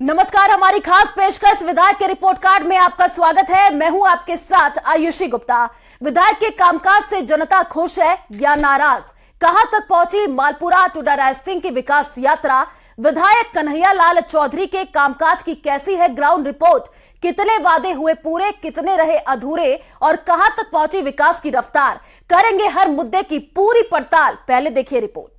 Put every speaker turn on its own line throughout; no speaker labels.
नमस्कार, हमारी खास पेशकश विधायक के रिपोर्ट कार्ड में आपका स्वागत है। मैं हूं आपके साथ आयुषी गुप्ता। विधायक के कामकाज से जनता खुश है या नाराज? कहां तक पहुंची मालपुरा टोडाराय सिंह की विकास यात्रा? विधायक कन्हैया लाल चौधरी के कामकाज की कैसी है ग्राउंड रिपोर्ट? कितने वादे हुए पूरे, कितने रहे अधूरे और कहां तक पहुंची विकास की रफ्तार? करेंगे हर मुद्दे की पूरी पड़ताल। पहले देखिए रिपोर्ट।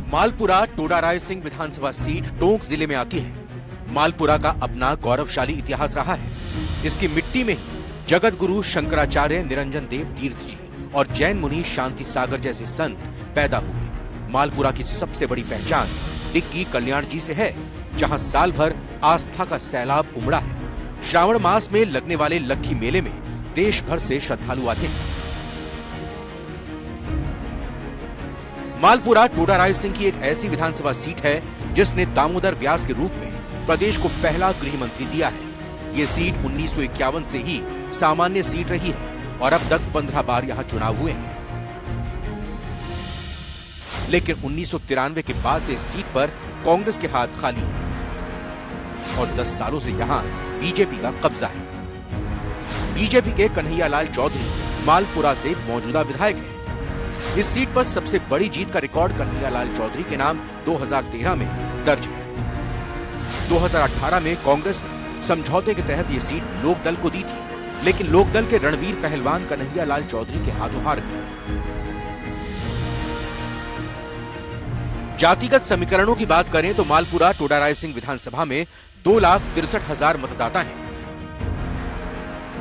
मालपुरा टोडाराय सिंह विधानसभा सीट टोंक जिले में आती है। मालपुरा का अपना गौरवशाली इतिहास रहा है। इसकी मिट्टी में ही जगत गुरु शंकराचार्य निरंजन देव तीर्थ जी और जैन मुनि शांति सागर जैसे संत पैदा हुए। मालपुरा की सबसे बड़ी पहचान डिग्गी कल्याण जी से है, जहां साल भर आस्था का सैलाब उमड़ा है। श्रावण मास में लगने वाले लक्खी मेले में देश भर से श्रद्धालु आते हैं। मालपुरा टोडाराय सिंह की एक ऐसी विधानसभा सीट है जिसने दामोदर व्यास के रूप में प्रदेश को पहला गृह मंत्री दिया है। ये सीट 1951 से ही सामान्य सीट रही है और अब तक 15 बार यहाँ चुनाव हुए हैं। लेकिन 1993 के बाद से इस सीट पर कांग्रेस के हाथ खाली है और 10 सालों से यहाँ बीजेपी का कब्जा है। बीजेपी के कन्हैया लाल चौधरी मालपुरा से मौजूदा विधायक हैं। इस सीट पर सबसे बड़ी जीत का रिकॉर्ड कन्हैया लाल चौधरी के नाम 2013 में दर्ज है। 2018 में कांग्रेस ने समझौते के तहत ये सीट लोकदल को दी थी, लेकिन लोकदल के रणवीर पहलवान कन्हैया लाल चौधरी के हाथों हार गए। जातिगत समीकरणों की बात करें तो मालपुरा टोडाराय सिंह विधानसभा में 2,63,000 मतदाता हैं,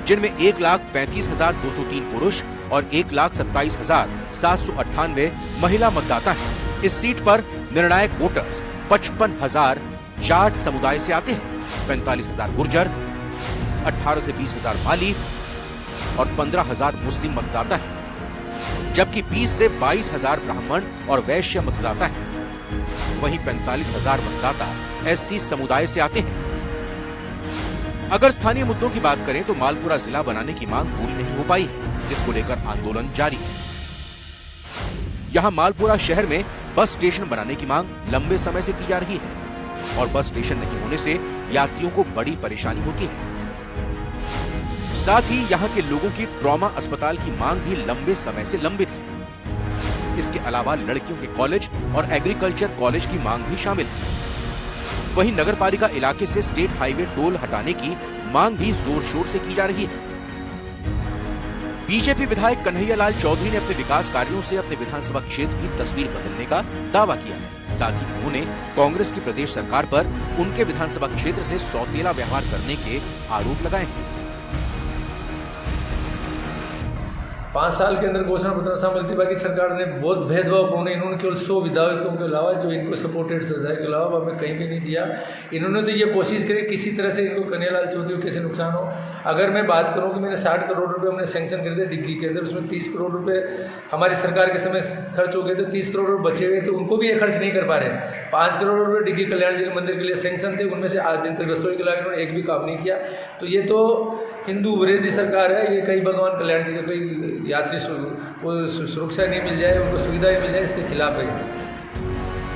जिनमें 1,35,203 पुरुष और 1,27,798 महिला मतदाता हैं। इस सीट पर निर्णायक वोटर्स 55,000 जाट समुदाय से आते हैं, 45,000 गुर्जर, 18 से 20,000 माली और 15,000 मुस्लिम मतदाता हैं, जबकि 20 से 22,000 ब्राह्मण और वैश्य मतदाता हैं। वहीं 45,000 मतदाता एससी समुदाय से आते हैं। अगर स्थानीय मुद्दों की बात करें तो मालपुरा जिला बनाने की मांग पूरी नहीं हो पाई है, जिसको लेकर आंदोलन जारी है। यहाँ मालपुरा शहर में बस स्टेशन बनाने की मांग लंबे समय से की जा रही है और बस स्टेशन नहीं होने से यात्रियों को बड़ी परेशानी होती है। साथ ही यहाँ के लोगों की ट्रॉमा अस्पताल की मांग भी लंबे समय से लंबित है। इसके अलावा लड़कियों के कॉलेज और एग्रीकल्चर कॉलेज की मांग भी शामिल है। वहीं नगरपालिका इलाके से स्टेट हाईवे टोल हटाने की मांग भी जोर शोर से की जा रही है। बीजेपी विधायक कन्हैया लाल चौधरी ने अपने विकास कार्यों से अपने विधानसभा क्षेत्र की तस्वीर बदलने का दावा किया है। साथ ही उन्होंने कांग्रेस की प्रदेश सरकार पर उनके विधानसभा क्षेत्र से सौतेला व्यवहार करने के आरोप लगाए हैं।
5 साल के अंदर घोषणा पत्र शामिल थी, बाकी सरकार ने बहुत भेदभावपूर्ण, इन्होंने केवल 100 विधायकों के अलावा जो इनको सपोर्टेड विधायक के अलावा हमें कहीं भी नहीं दिया। इन्होंने तो ये कोशिश करी किसी तरह से इनको कन्हैया लाल चौधरी को कैसे नुकसान हो। अगर मैं बात करूं कि मैंने 60 करोड़ रुपए हमने सैंक्शन कर दिए डिग्गी के अंदर, उसमें 30 करोड़ रुपए हमारी सरकार के समय खर्च हो गए थे, 30 करोड़ रुपए बचे हुए थे, उनको भी ये खर्च नहीं कर पा रहे। 5 करोड़ रुपए डिग्गी कल्याण जी के मंदिर के लिए सैंक्शन थे, उनमें से आज दिन तक रसोई के लायक इन्होंने एक भी काम नहीं किया। तो ये तो हिंदू विरोधी सरकार है। ये कहीं भगवान कल्याण जी के कोई यात्री को सुरक्षा नहीं मिल जाए, उनको सुविधाएं मिल जाए, इसके खिलाफ है।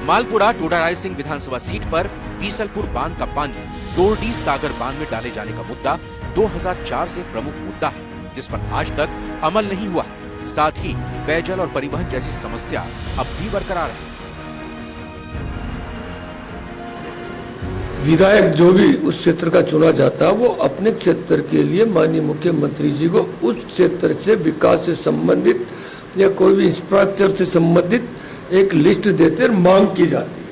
मालपुरा टोडाराय सिंह विधानसभा सीट पर बीसलपुर बांध का पानी टोरडी सागर बांध में डाले जाने का मुद्दा 2004 से प्रमुख मुद्दा है, जिस पर आज तक अमल नहीं हुआ है। साथ ही पेयजल और परिवहन जैसी समस्या अब भी बरकरार है।
विधायक जो भी उस क्षेत्र का चुना जाता है वो अपने क्षेत्र के लिए माननीय मुख्यमंत्री जी को उस क्षेत्र से विकास से संबंधित या कोई भी इंफ्रास्ट्रक्चर से संबंधित एक लिस्ट देते और मांग की जाती है।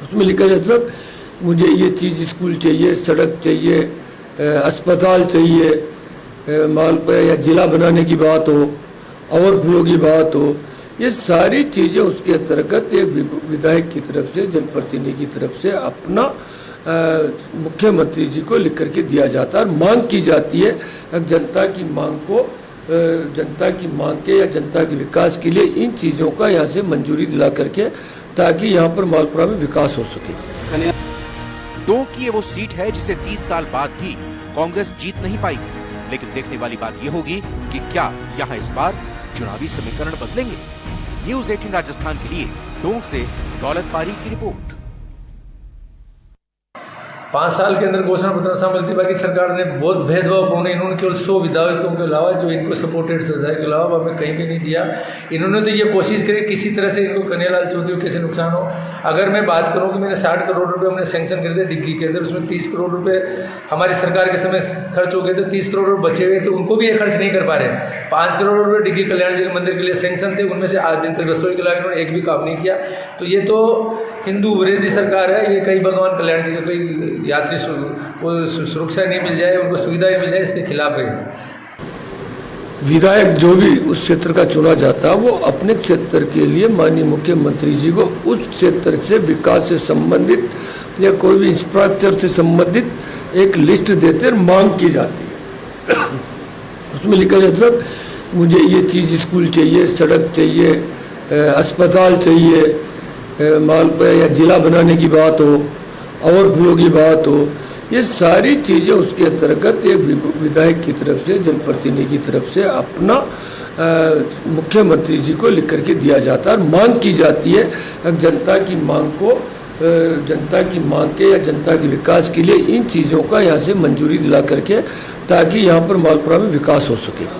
उसमें लिखा जाता है मुझे ये चीज, स्कूल चाहिए, सड़क चाहिए, अस्पताल चाहिए, मालपुरा या जिला बनाने की बात हो, ओवरफ्लो की बात हो, ये सारी चीजें उसके अंतर्गत एक विधायक की तरफ से, जनप्रतिनिधि की तरफ से अपना मुख्यमंत्री जी को लिख करके दिया जाता है और मांग की जाती है जनता की मांग को, जनता की मांग के या जनता के विकास के लिए इन चीजों का यहाँ से मंजूरी दिला करके, ताकि यहाँ पर मालपुरा में विकास हो सके।
टोंक की ये वो सीट है जिसे 30 साल बाद भी कांग्रेस जीत नहीं पाई, लेकिन देखने वाली बात ये होगी कि क्या यहाँ इस बार चुनावी समीकरण बदलेंगे। न्यूज़ 18 राजस्थान के लिए टोंक से दौलत पारी की रिपोर्ट।
5 साल के अंदर घोषणा पत्र सम्मिलित बाकी सरकार ने बहुत भेदभावपूर्ण, इन्होंने केवल 100 विधायकों के अलावा जो इनको सपोर्टेड विधायक के अलावा हमें कहीं भी नहीं दिया। इन्होंने तो ये कोशिश करी किसी तरह से इनको कन्हैयालाल चौधरी को कैसे नुकसान हो। अगर मैं बात करूं कि मैंने 60 करोड़ रुपए हमने सैंक्शन कर दिए डिग्गी के अंदर, उसमें 30 करोड़ रुपए हमारी सरकार के समय खर्च हो गए थे, 30 करोड़ रुपए बचे हुए, तो उनको भी ये खर्च नहीं कर पा रहे। 5 करोड़ रुपए डिग्गी कल्याण जी के मंदिर के लिए सैंक्शन थे, उनमें से आज दिन तक रसोई के लायक इन्होंने एक भी काम नहीं किया। तो ये तो हिंदू विरोधी सरकार है। ये कहीं भगवान कल्याण जी के कोई यात्री को सुरक्षा नहीं मिल जाए, उनको सुविधा नहीं मिल जाए, इसके खिलाफ है।
विधायक जो भी उस क्षेत्र का चुना जाता है वो अपने क्षेत्र के लिए माननीय मुख्यमंत्री जी को उस क्षेत्र से विकास से संबंधित या कोई भी इंफ्रास्ट्रक्चर से संबंधित एक लिस्ट देते और मांग की जाती है। उसमें लिखा जाता है मुझे ये चीज़, स्कूल चाहिए, सड़क चाहिए, अस्पताल चाहिए, मालपुरा या जिला बनाने की बात हो, ओवरफ्लो की बात हो, ये सारी चीज़ें उसके अंतर्गत एक विधायक की तरफ से, जनप्रतिनिधि की तरफ से अपना मुख्यमंत्री जी को लिख करके दिया जाता है और मांग की जाती है जनता की मांग को, जनता की मांग के या जनता के विकास के लिए इन चीज़ों का यहाँ से मंजूरी दिला करके, ताकि यहाँ पर मालपुरा में विकास हो सके।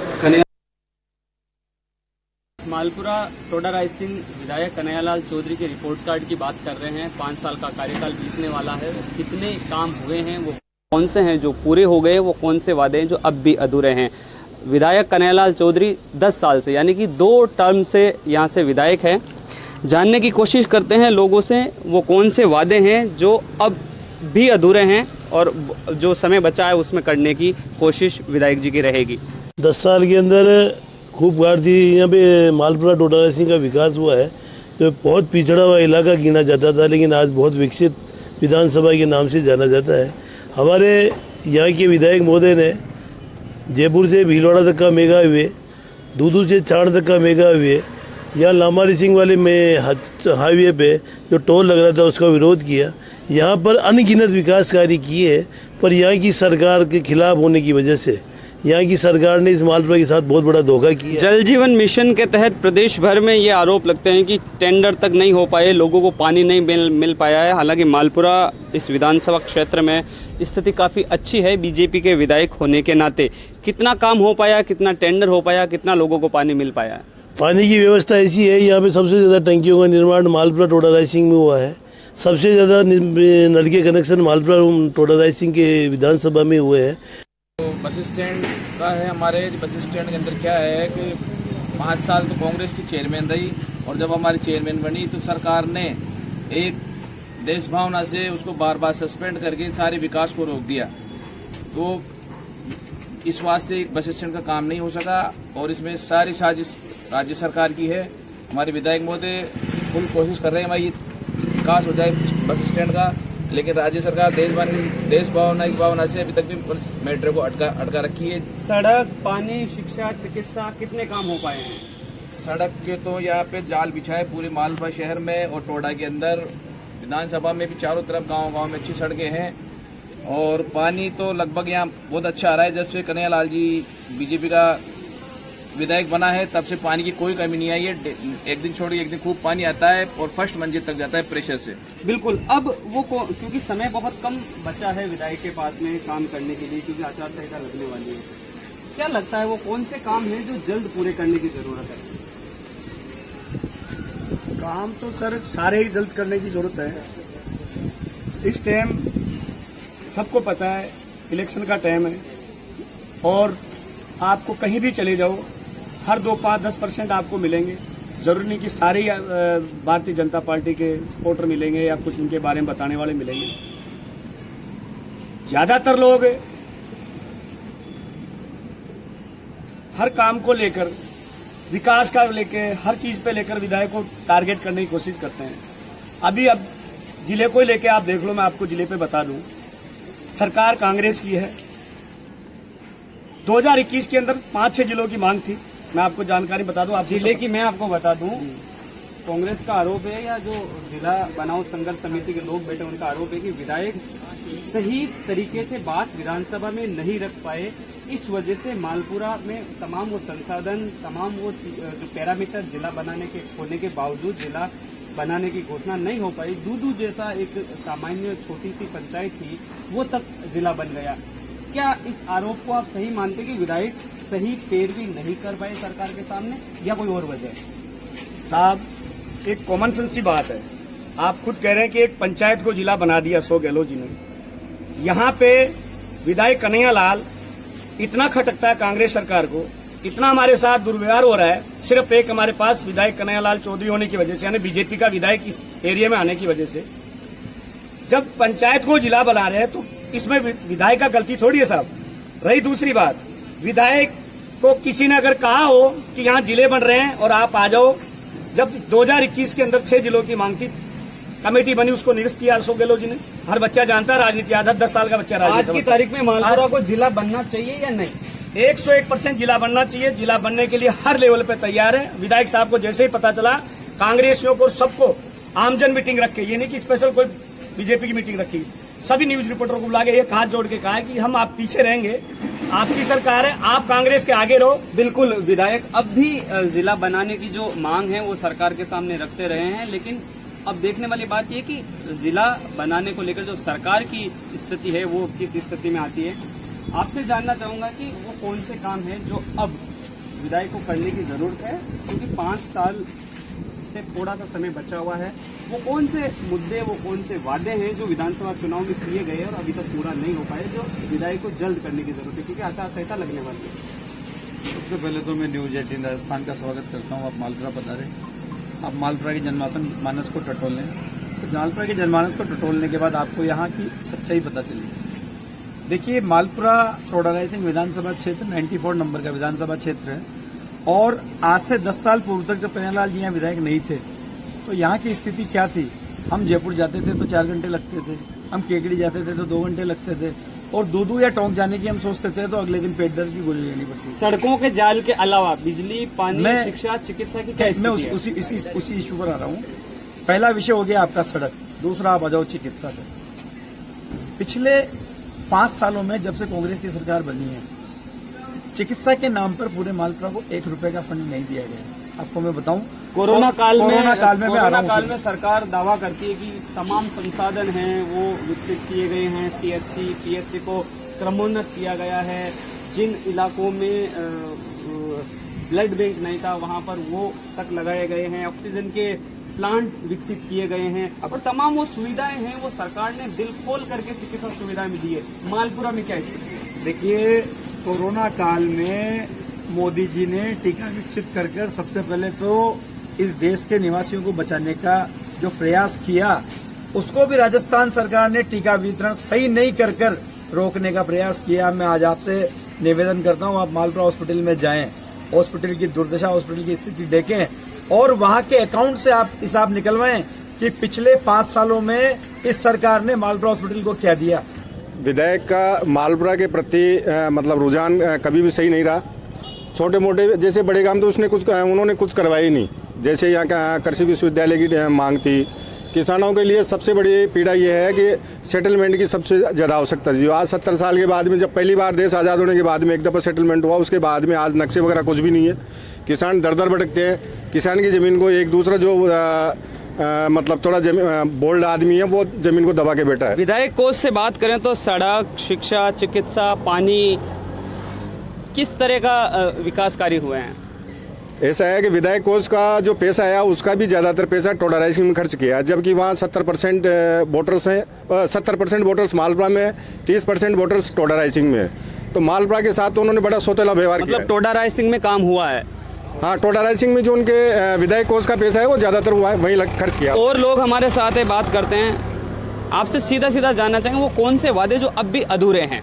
मालपुरा टोडा रायसिंह विधायक कन्हैयालाल चौधरी के रिपोर्ट कार्ड की बात कर रहे हैं। 5 साल का कार्यकाल बीतने वाला है। कितने काम हुए हैं, वो कौन से हैं जो पूरे हो गए, वो कौन से वादे हैं जो अब भी अधूरे हैं। विधायक कन्हैयालाल चौधरी 10 साल से, यानी कि 2 टर्म से यहाँ से विधायक हैं। जानने की कोशिश करते हैं लोगों से वो कौन से वादे हैं जो अब भी अधूरे हैं और जो समय बचा है उसमें करने की कोशिश विधायक जी की रहेगी।
10 साल के अंदर खूब गाड़ी यहाँ पे मालपुरा टोडा रायसिंह का विकास हुआ है। तो बहुत पिछड़ा हुआ इलाका गिना जाता था, लेकिन आज बहुत विकसित विधानसभा के नाम से जाना जाता है। हमारे यहाँ के विधायक महोदय ने जयपुर से भीलवाड़ा तक का मेगा हाईवे, दूदू से चाड़ तक का मेगा हाईवे, यहाँ लामारी सिंह वाले में हाईवे पे जो टोल लग रहा था उसका विरोध किया। यहाँ पर अनगिनत विकास कार्य किए हैं, पर यहाँ की सरकार के खिलाफ होने की वजह से यहाँ की सरकार ने इस मालपुरा के साथ बहुत बड़ा धोखा किया।
जल जीवन मिशन के तहत प्रदेश भर में ये आरोप लगते हैं कि टेंडर तक नहीं हो पाए, लोगों को पानी नहीं मिल पाया है। हालांकि मालपुरा इस विधानसभा क्षेत्र में स्थिति काफ़ी अच्छी है बीजेपी के विधायक होने के नाते। कितना काम हो पाया, कितना टेंडर हो पाया, कितना लोगों को पानी मिल पाया है?
पानी की व्यवस्था ऐसी है, यहाँ पे सबसे ज़्यादा टंकियों का निर्माण मालपुरा टोडा रायसिंह में हुआ है। सबसे ज़्यादा नल के कनेक्शन मालपुरा टोडा रायसिंह के विधानसभा में हुए हैं।
बस स्टैंड का है। हमारे बस स्टैंड के अंदर क्या है कि 5 साल तो कांग्रेस की चेयरमैन रही, और जब हमारी चेयरमैन बनी तो सरकार ने एक देश भावना से उसको बार बार सस्पेंड करके सारे विकास को रोक दिया। तो इस वास्ते एक बस स्टैंड का काम नहीं हो सका, और इसमें सारी साजिश राज्य सरकार की है। हमारे विधायक महोदय फुल कोशिश कर रहे हैं भाई विकास हो जाए बस स्टैंड का, लेकिन राज्य सरकार देश भावना से अभी तक भी मेट्रो को अटका रखी है।
सड़क, पानी, शिक्षा, चिकित्सा, कितने काम हो पाए हैं?
सड़क के तो यहाँ पे जाल बिछा है पूरे मालपुरा शहर में और टोडा के अंदर। विधानसभा में भी चारों तरफ गांव में अच्छी सड़कें हैं, और पानी तो लगभग यहाँ बहुत अच्छा आ रहा है। जब से कन्हैयालाल जी बीजेपी का विधायक बना है तब से पानी की कोई कमी नहीं आई है। एक दिन छोड़ एक दिन खूब पानी आता है और फर्स्ट मंजिल तक जाता है प्रेशर से।
बिल्कुल। अब वो क्योंकि समय बहुत कम बचा है विधायक के पास में काम करने के लिए, क्योंकि आचार संहिता लगने वाली है, क्या लगता है वो कौन से काम हैं जो जल्द पूरे करने की जरूरत है?
काम तो सर सारे ही जल्द करने की जरूरत है। इस टाइम सबको पता है इलेक्शन का टाइम है, और आपको कहीं भी चले जाओ हर 2, 5, 10% आपको मिलेंगे। जरूरी नहीं कि सारे भारतीय जनता पार्टी के सपोर्टर मिलेंगे या कुछ उनके बारे में बताने वाले मिलेंगे। ज्यादातर लोग हर काम को लेकर विकास का लेके हर चीज पे लेकर विधायक को टारगेट करने की कोशिश करते हैं। अब जिले को ही लेके आप देख लो, मैं आपको जिले पे बता दूं, सरकार कांग्रेस की है। 2021 के अंदर 5-6 जिलों की मांग थी, मैं आपको जानकारी बता दूं। आप
जिले की मैं आपको बता दूं, कांग्रेस का आरोप है या जो जिला बनाओ संघर्ष समिति के लोग बैठे उनका आरोप है कि विधायक सही तरीके से बात विधानसभा में नहीं रख पाए, इस वजह से मालपुरा में तमाम वो संसाधन, तमाम वो जो पैरामीटर जिला बनाने के होने के बावजूद जिला बनाने की घोषणा नहीं हो पाई। दूदू जैसा एक सामान्य छोटी सी पंचायत थी, वो तक जिला बन गया। क्या इस आरोप को आप सही मानते कि विधायक सही पैरवी नहीं कर पाए सरकार के सामने, या कोई और वजह है?
साहब, एक कॉमन सेंस सी बात है। आप खुद कह रहे हैं कि एक पंचायत को जिला बना दिया अशोक गहलोत जी ने। यहाँ पे विधायक कन्हैया लाल इतना खटकता है कांग्रेस सरकार को, इतना हमारे साथ दुर्व्यवहार हो रहा है, सिर्फ एक हमारे पास विधायक कन्हैया लाल चौधरी होने की वजह से, यानी बीजेपी का विधायक इस एरिया में आने की वजह से। जब पंचायत को जिला बना रहे हैं तो इसमें विधायक का गलती थोड़ी है साहब। रही दूसरी बात, विधायक को किसी ने अगर कहा हो कि यहाँ जिले बन रहे हैं और आप आ जाओ, जब 2021 के अंदर 6 जिलों की मांग थी, कमेटी बनी, उसको निरस्त किया अशोक गहलोत जी ने। हर बच्चा जानता है राजनीति, आधा 10 साल का बच्चा राजनीति।
आज की तारीख में मालपुरा को जिला बनना चाहिए या नहीं?
101% जिला बनना चाहिए। जिला बनने के लिए हर लेवल पे तैयार है। विधायक साहब को जैसे ही पता चला, कांग्रेसियों को सबको आमजन मीटिंग रख के, ये नहीं कि स्पेशल कोई बीजेपी की मीटिंग रखी, सभी न्यूज रिपोर्टरों को बुला के एक हाथ जोड़ के कहा है कि हम आप पीछे रहेंगे, आपकी सरकार है, आप कांग्रेस के आगे रहो।
बिल्कुल, विधायक अब भी जिला बनाने की जो मांग है वो सरकार के सामने रखते रहे हैं, लेकिन अब देखने वाली बात यह कि जिला बनाने को लेकर जो सरकार की स्थिति है वो किस स्थिति में आती है। आपसे जानना चाहूंगा कि वो कौन से काम है जो अब विधायक को करने की जरूरत है, क्योंकि 5 साल से थोड़ा सा समय बचा हुआ है। वो कौन से मुद्दे, वो कौन से वादे हैं जो विधानसभा चुनाव में किए गए और अभी तक पूरा नहीं हो पाए, जो विधायक को जल्द करने की जरूरत है, क्योंकि आचार संहिता लगने वाली है।
सबसे पहले तो मैं न्यूज 18 राजस्थान का स्वागत करता हूँ। आप मालपुरा पधारे, आप मालपुरा की जनमानस को टटोलें। तो मालपुरा की जनमानस को टटोलने के बाद आपको यहाँ की सच्चाई पता चलेगी। देखिए, मालपुरा टोडा रायसिंह विधानसभा क्षेत्र 94 नंबर का विधानसभा क्षेत्र है, और आज से 10 साल पूर्व तक जब कन्हैया लाल जी यहाँ विधायक नहीं थे तो यहाँ की स्थिति क्या थी। हम जयपुर जाते थे तो 4 घंटे लगते थे, हम केकड़ी जाते थे तो 2 घंटे लगते थे, और दूदू या टोंक जाने की हम सोचते थे तो अगले दिन पेट दर्द की गोली लेनी पड़ती।
सड़कों के जाल के अलावा बिजली, पानी, शिक्षा, चिकित्सा की क्या
मैं
स्थिति है?
उसी इशू पर आ रहा हूँ। पहला विषय हो गया आपका सड़क, दूसरा आप आ जाओ चिकित्सा पे। पिछले 5 सालों में जब से कांग्रेस की सरकार बनी है, चिकित्सा के नाम पर पूरे मालपुरा को 1 रुपए का फंड नहीं दिया गया। आपको मैं बताऊं,
कोरोना काल
में
सरकार दावा करती है कि तमाम संसाधन हैं वो विकसित किए गए हैं, CHC, PHC को क्रमोन्नत किया गया है, जिन इलाकों में ब्लड बैंक नहीं था वहां पर वो तक लगाए गए हैं, ऑक्सीजन के प्लांट विकसित किए गए हैं, और तमाम वो सुविधाएं हैं वो सरकार ने दिल खोल करके चिकित्सा सुविधाएं दी है। मालपुरा में क्या है?
देखिए, कोरोना काल में मोदी जी ने टीका विकसित कर सबसे पहले तो इस देश के निवासियों को बचाने का जो प्रयास किया, उसको भी राजस्थान सरकार ने टीका वितरण सही नहीं कर रोकने का प्रयास किया। मैं आज आपसे निवेदन करता हूं, आप मालपुरा हॉस्पिटल में जाएं, हॉस्पिटल की दुर्दशा, हॉस्पिटल की स्थिति देखें, और वहां के अकाउंट से आप हिसाब निकलवाएं कि पिछले 5 सालों में इस सरकार ने मालपुरा हॉस्पिटल को क्या दिया।
विधायक का मालपुरा के प्रति मतलब रुझान कभी भी सही नहीं रहा। छोटे मोटे जैसे बड़े काम तो उन्होंने कुछ करवाए ही नहीं। जैसे यहाँ का कृषि विश्वविद्यालय की मांग थी, किसानों के लिए सबसे बड़ी पीड़ा ये है कि सेटलमेंट की सबसे ज़्यादा आवश्यकता थी। आज 70 साल के बाद में, जब पहली बार देश आज़ाद होने के बाद में एक दफ़ा सेटलमेंट हुआ, उसके बाद में आज नक्शे वगैरह कुछ भी नहीं है। किसान दर दर भटकते हैं। किसान की ज़मीन को एक दूसरा जो मतलब थोड़ा बोल्ड आदमी है वो ज़मीन को दबा के बैठा है।
विधायक कोष से बात करें तो सड़क, शिक्षा, चिकित्सा, पानी, किस तरह का विकास कार्य हुए हैं?
ऐसा है कि विधायक कोष का जो पैसा आया उसका भी ज़्यादातर पैसा टोडा रायसिंह में खर्च किया, जबकि वहाँ 70% वोटर्स हैं। 70% वोटर्स मालपुरा में, 30% वोटर्स टोडा रायसिंह में है। तो मालपुरा के साथ तो उन्होंने बड़ा सौतेला व्यवहार किया।
मतलब टोडा रायसिंह में काम हुआ है?
हाँ, टोडा रायसिंह में जो उनके विधायक कोष का पैसा है वो ज़्यादातर वहीं खर्च किया।
और लोग हमारे साथ है, बात करते हैं। आपसे सीधा सीधा जानना चाहेंगे वो कौन से वादे जो अब भी अधूरे हैं?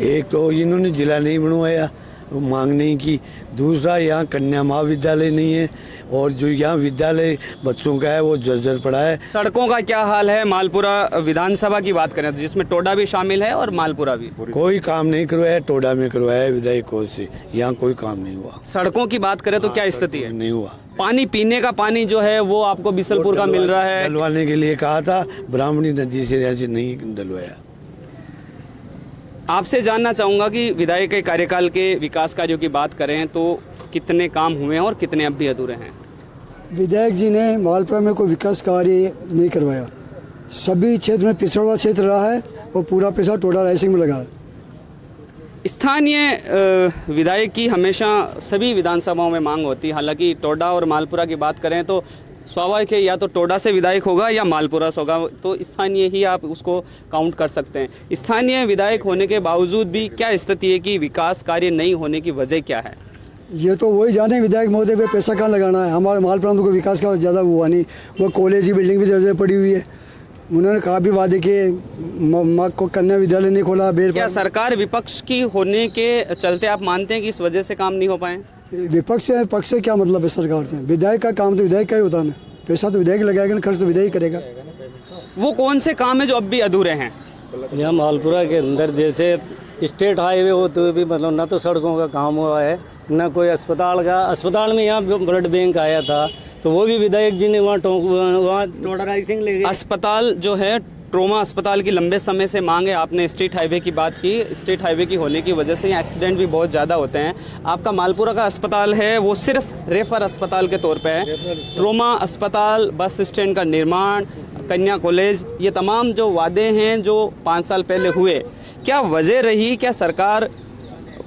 एक तो इन्होंने जिला नहीं बनवाया, मांग नहीं की। दूसरा, यहाँ कन्या महाविद्यालय नहीं है और जो यहाँ विद्यालय बच्चों का है वो जर्जर पड़ा है।
सड़कों का क्या हाल है? मालपुरा विधानसभा की बात करें तो जिसमें टोडा भी शामिल है और मालपुरा भी।
कोई काम नहीं करवाया, टोडा में करवाया विधायक कोष से, यहाँ कोई काम नहीं हुआ।
सड़कों की बात करें तो क्या स्थिति है?
नहीं हुआ।
पानी, पीने का पानी जो है वो आपको बिसलपुर का मिल रहा है।
डलवाने के लिए कहा था, ब्राह्मणी नदी से यहाँ से नहीं डलवाया।
आपसे जानना चाहूंगा कि विधायक के कार्यकाल के विकास कार्यों की बात करें तो कितने काम हुए हैं और कितने अब भी अधूरे हैं?
विधायक जी ने मालपुरा में कोई विकास कार्य नहीं करवाया। सभी क्षेत्र में पिछड़ा हुआ क्षेत्र रहा है और पूरा पैसा टोडा राइसिंग में लगा है।
स्थानीय विधायक की हमेशा सभी विधानसभाओं में मांग होती है। हालांकि टोडा और मालपुरा की बात करें तो स्वाभाविक है, या तो टोडा से विधायक होगा या मालपुरा से होगा, तो स्थानीय ही आप उसको काउंट कर सकते हैं। स्थानीय विधायक होने के बावजूद भी क्या स्थिति है कि विकास कार्य नहीं होने की वजह क्या है?
ये तो वही जाने विधायक महोदय पे पैसा कहाँ लगाना है। हमारे मालपुरा में कोई विकास का ज़्यादा हुआ नहीं। वो कॉलेज की बिल्डिंग भी जर्जर पड़ी हुई है। उन्होंने कहा भी वादे किए, माँ को कन्या विद्यालय नहीं खोला।
क्या सरकार विपक्ष की होने के चलते आप मानते हैं कि इस वजह से काम नहीं हो पाए?
विपक्ष से पक्ष से क्या मतलब है सरकार से? विधायक का काम तो विधायक का ही होता है। पैसा तो विधायक लगाएगा, खर्च तो विधायक करेगा।
वो कौन से काम है जो अब भी अधूरे हैं?
यहाँ मालपुरा के अंदर जैसे स्टेट हाईवे हो तो भी मतलब ना तो सड़कों का काम हुआ है, ना कोई अस्पताल में यहाँ ब्लड बैंक आया था तो वो भी विधायक जी ने वहाँ टोडा राइसिंग ले गए।
अस्पताल जो है ट्रोमा अस्पताल की लंबे समय से मांग है। आपने स्टेट हाईवे की बात की। स्टेट हाईवे की होने की वजह से यहाँ एक्सीडेंट भी बहुत ज़्यादा होते हैं। आपका मालपुरा का अस्पताल है वो सिर्फ रेफर अस्पताल के तौर पे है। ट्रोमा अस्पताल, बस स्टैंड का निर्माण, कन्या कॉलेज, ये तमाम जो वादे हैं जो 5 साल पहले हुए, क्या वजह रही? क्या सरकार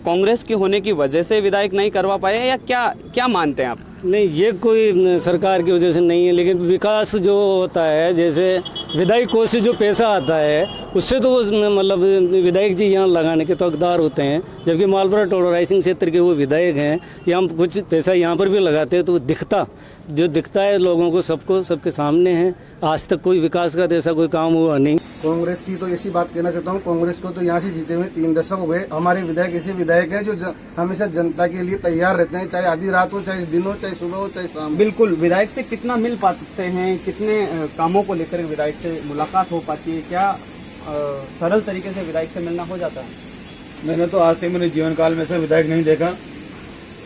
कांग्रेस की होने की वजह से विधायक नहीं करवा पाए या क्या मानते हैं आप?
नहीं, ये कोई सरकार की वजह से नहीं है, लेकिन विकास जो होता है जैसे विधायक कोष से जो पैसा आता है उससे तो वो मतलब विधायक जी यहाँ लगाने के तो हकदार होते हैं, जबकि मालपुरा टोडा राइसिंग क्षेत्र के वो विधायक हैं। या हम कुछ पैसा यहाँ पर भी लगाते हैं तो दिखता है लोगों को, सबको, सबके सामने है। आज तक कोई विकास का ऐसा कोई काम हुआ नहीं।
कांग्रेस की तो ऐसी बात कहना चाहता हूँ, कांग्रेस को तो यहाँ से जीते हुए 3 दशक हो गए। हमारे विधायक ऐसे विधायक हैं जो हमेशा जनता के लिए तैयार रहते हैं, चाहे आधी रात हो, चाहे दिन हो, चाहे सुबह हो, चाहे शाम।
बिल्कुल। विधायक से कितना मिल पाते हैं? कितने कामों को लेकर विधायक से मुलाकात हो पाती है? क्या सरल तरीके से विधायक से मिलना हो जाता है?
मैंने तो आज तक मेरे जीवन काल में ऐसा विधायक नहीं देखा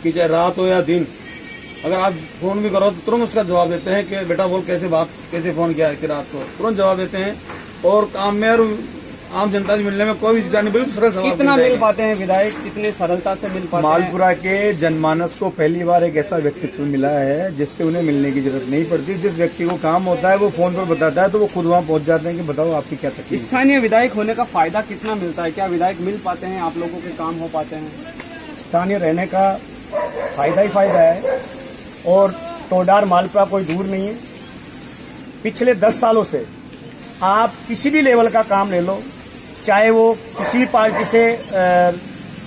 कि चाहे रात हो या दिन, अगर आप फोन भी करो तो तुरंत उसका जवाब देते हैं कि बेटा बोल कैसे फोन किया है कि रात को, तुरंत जवाब देते हैं। और काम में और आम जनता से मिलने में कोई भी नहीं, बिल्कुल सरल सवाल।
कितना मिल पाते हैं विधायक? कितने सरलता से मिल पाते हैं?
मालपुरा के जनमानस को पहली बार एक ऐसा व्यक्तित्व मिला है जिससे उन्हें मिलने की जरूरत नहीं पड़ती। जिस व्यक्ति को काम होता है वो फोन पर बताता है तो वो खुद वहाँ पहुँच जाते हैं कि बताओ आपकी क्या तकलीफ।
स्थानीय विधायक होने का फायदा कितना मिलता है? क्या विधायक मिल पाते हैं? आप लोगों के काम हो पाते हैं?
स्थानीय रहने का फायदा ही फायदा है। और टोडार मालपुरा कोई दूर नहीं है। पिछले 10 सालों से आप किसी भी लेवल का काम ले लो, चाहे वो किसी पार्टी से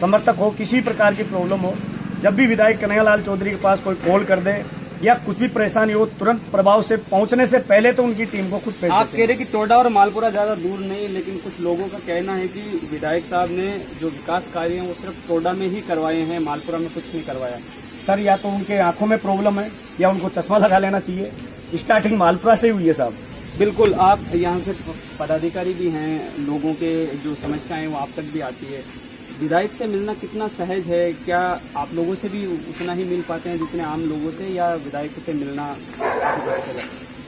समर्थक हो, किसी प्रकार की प्रॉब्लम हो, जब भी विधायक कन्हैयालाल चौधरी के पास कोई कॉल कर दे या कुछ भी परेशानी हो, तुरंत प्रभाव से पहुंचने से पहले तो उनकी टीम को खुद भेज देते हैं।
आप कह रहे कि टोडा और मालपुरा ज्यादा दूर नहीं, लेकिन कुछ लोगों का कहना है कि विधायक साहब ने जो विकास कार्य हैं वो सिर्फ टोडा में ही करवाए हैं, मालपुरा में कुछ नहीं करवाया।
सर, या तो उनके आंखों में प्रॉब्लम है या उनको चश्मा लगा लेना चाहिए। स्टार्टिंग मालपुरा से ही हुई है साहब।
बिल्कुल। आप यहाँ से पदाधिकारी भी हैं, लोगों के जो समस्याएं वो आप तक भी आती है। विधायक से मिलना कितना सहज है? क्या आप लोगों से भी उतना ही मिल पाते हैं जितने आम लोगों से, या विधायक से मिलना?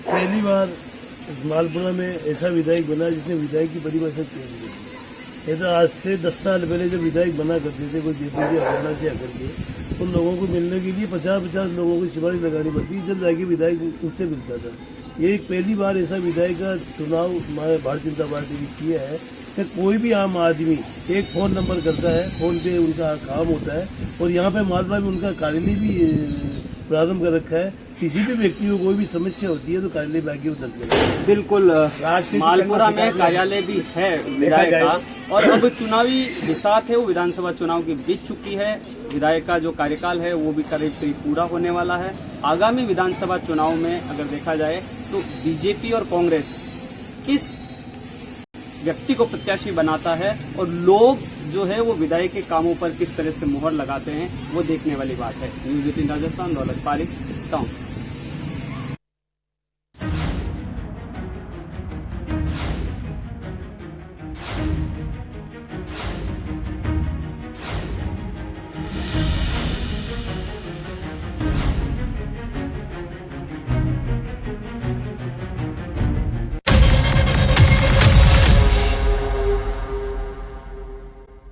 पहली बार मालपुरा में ऐसा विधायक बना जिसने विधायक की परिभाषा चेंज की। ऐसा आज से 10 साल पहले जब विधायक बना करते थे कोई जेपी हरियाणा से आकर के, उन लोगों को मिलने के लिए 50-50 लोगों को सिफारिश लगानी पड़ती, जब जाके विधायक उससे मिलता था। ये एक पहली बार ऐसा विधायक का चुनाव हमारे भारतीय जनता पार्टी ने किया है कि कोई भी आम आदमी एक फ़ोन नंबर करता है, फ़ोन पे उनका काम होता है। और यहाँ पे मालपुरा में उनका कार्यालय भी प्रारंभ कर रखा है। किसी भी व्यक्ति को कोई भी समस्या होती है तो कार्यालय में आके उतर के।
बिल्कुल। मालपुरा में कार्यालय भी है विधायक का, और अब चुनावी बिसात है वो विधानसभा चुनाव की बीत चुकी है। विधायक का जो कार्यकाल है वो भी करीब पूरा होने वाला है। आगामी विधानसभा चुनाव में अगर देखा जाए तो बीजेपी और कांग्रेस किस व्यक्ति को प्रत्याशी बनाता है और लोग जो है वो विधायक के कामों पर किस तरह से मुहर लगाते हैं वो देखने वाली बात है। न्यूज़ 18 राजस्थान, दौलत पारिक, टाउन।